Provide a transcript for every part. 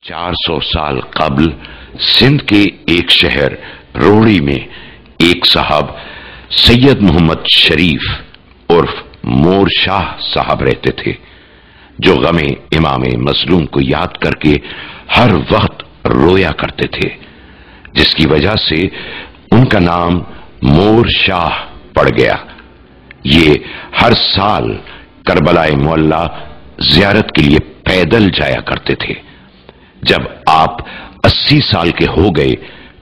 400 साल قبل सिंध के एक शहर रोड़ी में एक साहब सैयद मोहम्मद शरीफ उर्फ मोर शाह साहब रहते थे, जो गमे इमाम मजलूम को याद करके हर वक्त रोया करते थे, जिसकी वजह से उनका नाम मोर शाह पड़ गया। ये हर साल करबलाए मुअल्ला जियारत के लिए पैदल जाया करते थे। जब आप 80 साल के हो गए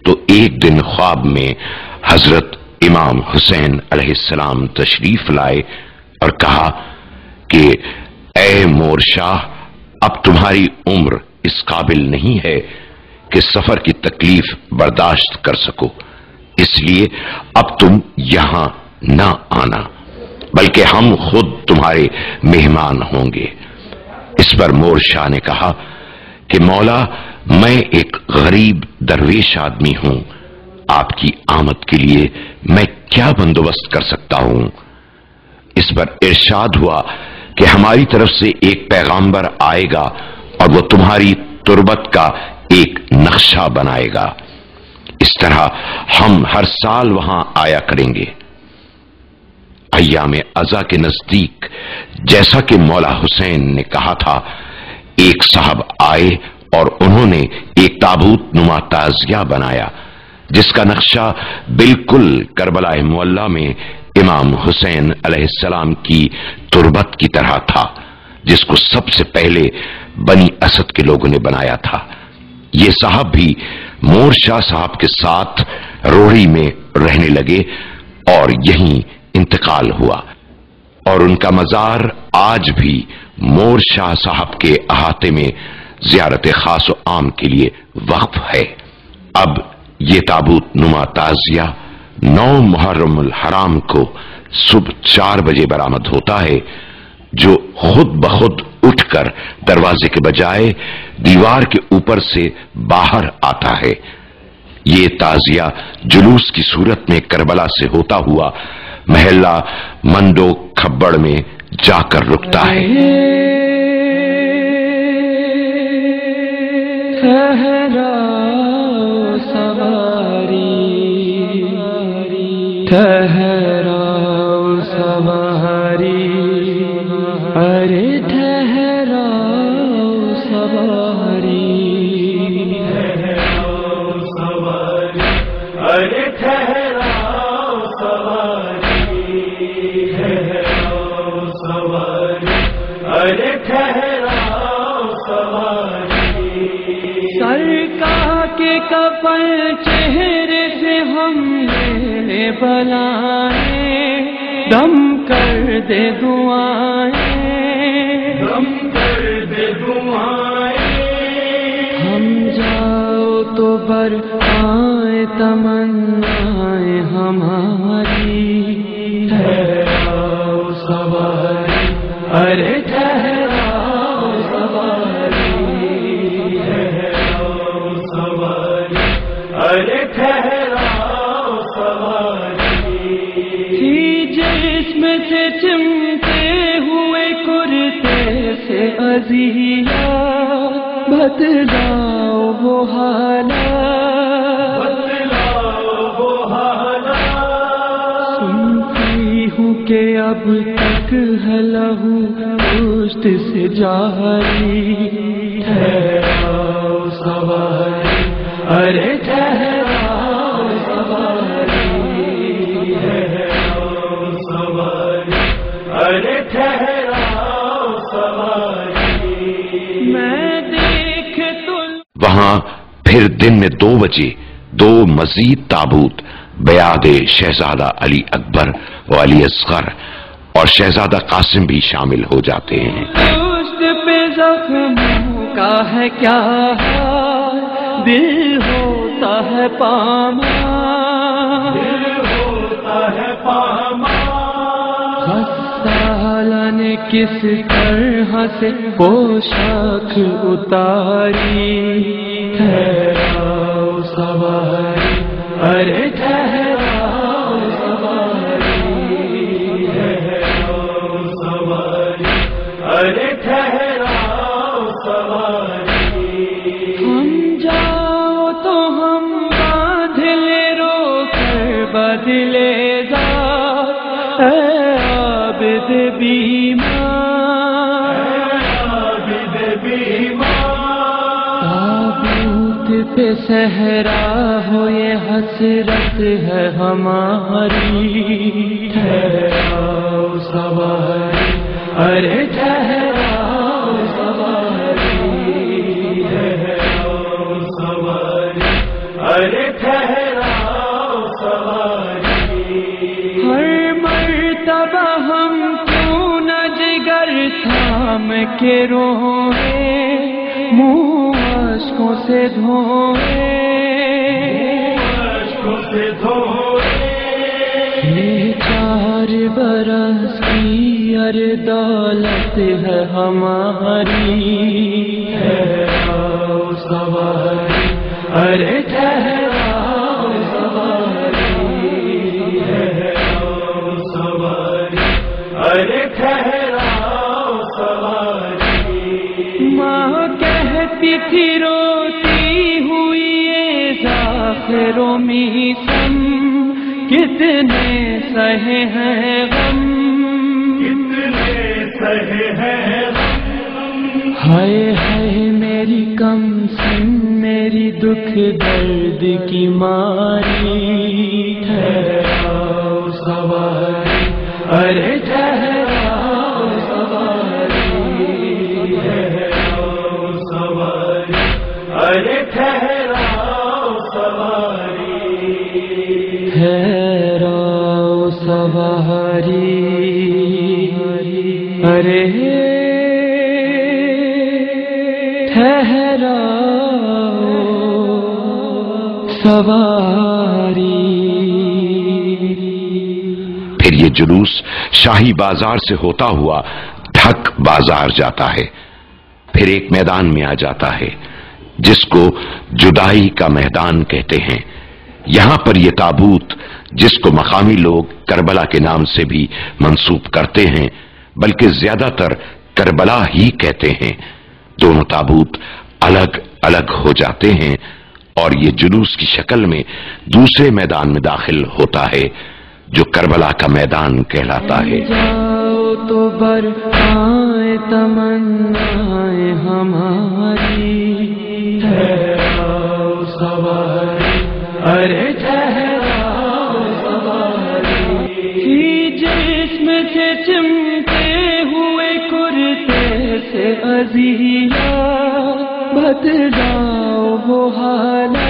तो एक दिन ख्वाब में हजरत इमाम हुसैन अलैहिस्सलाम तशरीफ लाए और कहा कि ए मोर शाह, अब तुम्हारी उम्र इस काबिल नहीं है कि सफर की तकलीफ बर्दाश्त कर सको, इसलिए अब तुम यहां ना आना, बल्कि हम खुद तुम्हारे मेहमान होंगे। इस पर मोर शाह ने कहा कि मौला, मैं एक गरीब दरवेश आदमी हूं, आपकी आमद के लिए मैं क्या बंदोबस्त कर सकता हूं। इस पर इरशाद हुआ कि हमारी तरफ से एक पैगांबर आएगा और वो तुम्हारी तुरबत का एक नक्शा बनाएगा। इस तरह हम हर साल वहां आया करेंगे। अय्याम अज़ा के नजदीक, जैसा कि मौला हुसैन ने कहा था, एक साहब आए और उन्होंने एक ताबूत नुमा ताजिया बनाया, जिसका नक्शा बिल्कुल करबलाए मुअल्ला में इमाम हुसैन अलैहिस्सलाम की तुरबत की तरह था, जिसको सबसे पहले बनी असद के लोगों ने बनाया था। ये साहब भी मोर शाह साहब के साथ रोड़ी में रहने लगे और यहीं इंतकाल हुआ, और उनका मजार आज भी मोर शाह साहब के अहाते में जियारत खास और आम के लिए वक्फ है। अब ये ताबूत नुमा ताजिया 9 मुहर्रमुल हराम को सुबह 4 बजे बरामद होता है, जो खुद बखुद उठकर दरवाजे के बजाय दीवार के ऊपर से बाहर आता है। ये ताजिया जुलूस की सूरत में करबला से होता हुआ महल्ला मंडो खब्बड़ में जाकर रुकता है। ठहराओ सवारी, ठहराओ सवारी, अरे ठहराओ सवारी, ठहराओ सवारी, अरे ठहराओ सवारी, ठहराओ सवारी, अरे ठहराओ सवारी। सरकार के कपल चेहरे से हमने बलाए, दम कर दे दुआएं, दम कर दे दुआएं। हम जाओ तो बर आए तमन्नाएं हमारी, ठहराओ सवारी, अरे ठहराओ सवारी, ठहराओ सवारी, अरे ठहराओ सवारी। जिस्म से चिमटे हुए कुर्ते से अज़िया, बदलाओ वो हालात, बदलाओ वो हालात। सुनती हूँ कि अब तक है लहू पुष्ट से जारी, ठहराओ सवारी, अरे ठहराओ सवारी, ठहराओ सवारी, अरे ठहराओ सवारी। मैं देख तो वहां फिर दिन में 2 बजे 2 मजीद ताबूत बयाद शहजादा अली अकबर व अली असगर और शहजादा कासिम भी शामिल हो जाते हैं। पुष्ट पे जख्मों का है क्या हाल, दिल होता है पामाल, दिल होता है पामाल। खस्ताला ने किस तरह से पोशाक उतारी, ठहराओ सवारी, अरे ठहराओ सवारी, ठहराओ सवारी, अरे ठहराओ सवारी। دل ذات اے عابد بیمار، تابوت پہ صحرا ہو یہ حسرت ہے ہماری، ٹھہراؤ سواری، ارے ٹھہراؤ سواری، ٹھہراؤ سواری، ارے ٹھہراؤ سواری۔ ہر مرتبہ ہم کیوں نہ جگر تھام کے روئے، منہ اشکوں سے دھوئے، یہ 4 برس کی ارے دولت ہے ہماری، ٹھہراؤ سواری، ارے ٹھہراؤ سواری، ٹھہراؤ سواری، ارے ٹھہراؤ سواری۔ ماں کہتی تھی روتی ہوئی ذاخروں میں سم، کتنے سہے ہیں غم، کتنے سہے ہیں غم، ہائے ہائے میری کم سن میری دکھ درد کی ماری، ٹھہراؤ سواری، ارے ٹھہراؤ سواری، ٹھہراؤ سواری، ارے ٹھہراؤ سواری، ٹھہراؤ سواری، ارے ٹھہراؤ سواری۔ پھر یہ جلوس شاہی بازار سے ہوتا ہوا ڈھک بازار جاتا ہے، پھر ایک میدان میں آ جاتا ہے جس کو جدائی کا میدان کہتے ہیں۔ یہاں پر یہ تابوت، جس کو مقامی لوگ کربلا کے نام سے بھی منسوب کرتے ہیں بلکہ زیادہ تر کربلا ہی کہتے ہیں، دونوں تابوت الگ الگ ہو جاتے ہیں اور یہ جلوس کی شکل میں دوسرے میدان میں داخل ہوتا ہے جو کربلا کا میدان کہلاتا ہے۔ جاؤ تو برآئے تمنائیں ہماری، ٹھہراؤ سواری، ارے ٹھہراؤ سواری، جسم سے چمتے ہوئے کرتے سے عزیلا، بدلاؤ وہ حالات،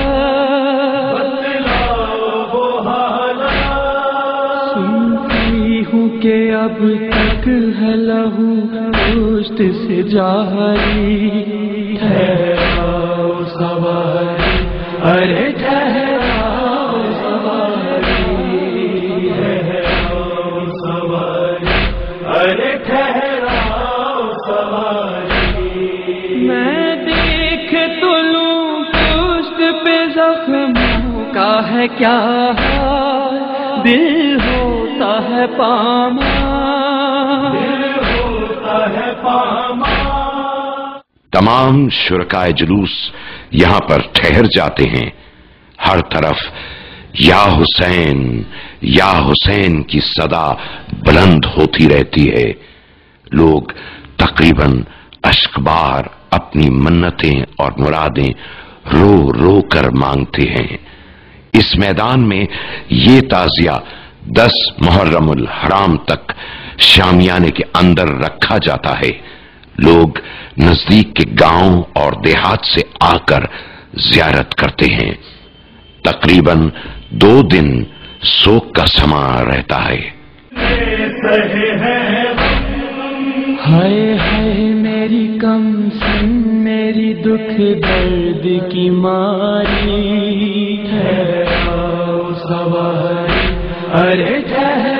سنتی ہوں کہ اب تک ہے لہو پشت سے جاری، ٹھہراؤ سواری، ارے ٹھہراؤ سواری، ٹھہراؤ سواری، ارے ٹھہراؤ سواری۔ میں دیکھ تو لوں پشت پہ زخموں کا ہے کیا حال، دل ہوتا ہے پامال، دل ہوتا ہے پامال۔ تمام شرکائے جلوس یہاں پر ٹھہر جاتے ہیں، ہر طرف یا حسین یا حسین کی صدا بلند ہوتی رہتی ہے، لوگ تقریباً اشکبار اپنی منتیں اور مرادیں رو رو کر مانگتے ہیں۔ اس میدان میں یہ تعزیہ 10 محرم الحرام تک شامیانے کے اندر رکھا جاتا ہے، لوگ نزدیک کے گاؤں اور دیہات سے آ کر زیارت کرتے ہیں، تقریباً 2 دن سوگ کا سما رہتا ہے۔ ہائے ہائے میری کم سن میری دکھ درد کی ماری، ٹھہراؤ سواری، ارے ٹھہراؤ